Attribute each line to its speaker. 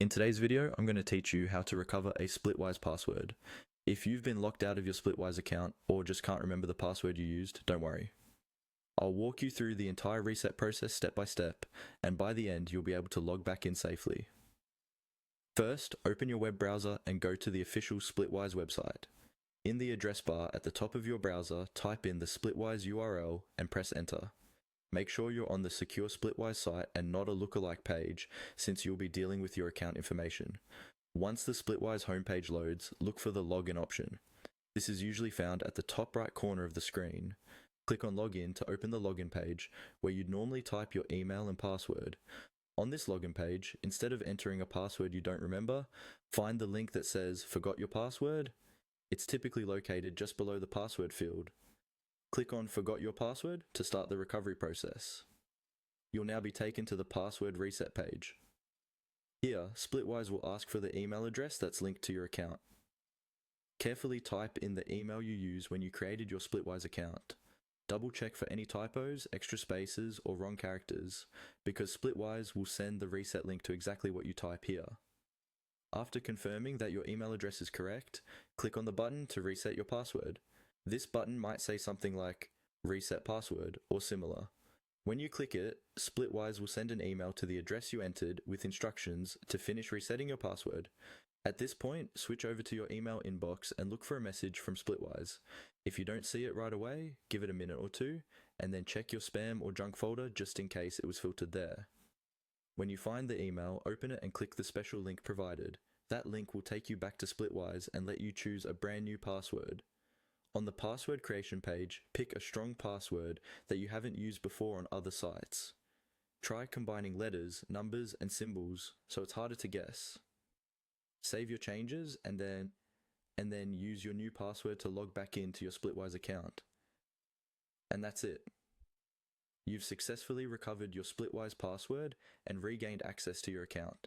Speaker 1: In today's video, I'm going to teach you how to recover a Splitwise password. If you've been locked out of your Splitwise account or just can't remember the password you used, don't worry. I'll walk you through the entire reset process step by step, and by the end, you'll be able to log back in safely. First, open your web browser and go to the official Splitwise website. In the address bar at the top of your browser, type in the Splitwise URL and press enter. Make sure you're on the secure Splitwise site and not a lookalike page, since you'll be dealing with your account information. Once the Splitwise homepage loads, look for the login option. This is usually found at the top right corner of the screen. Click on login to open the login page, where you'd normally type your email and password. On this login page, instead of entering a password you don't remember, find the link that says "Forgot your password." It's typically located just below the password field. Click on Forgot Your Password to start the recovery process. You'll now be taken to the password reset page. Here, Splitwise will ask for the email address that's linked to your account. Carefully type in the email you used when you created your Splitwise account. Double check for any typos, extra spaces, or wrong characters, because Splitwise will send the reset link to exactly what you type here. After confirming that your email address is correct, click on the button to reset your password. This button might say something like "Reset Password" or similar. When you click it, Splitwise will send an email to the address you entered with instructions to finish resetting your password. At this point, switch over to your email inbox and look for a message from Splitwise. If you don't see it right away, give it a minute or two, and then check your spam or junk folder just in case it was filtered there. When you find the email, open it and click the special link provided. That link will take you back to Splitwise and let you choose a brand new password. On the password creation page, pick a strong password that you haven't used before on other sites. Try combining letters, numbers, and symbols so it's harder to guess. Save your changes and then use your new password to log back into your Splitwise account. And that's it. You've successfully recovered your Splitwise password and regained access to your account.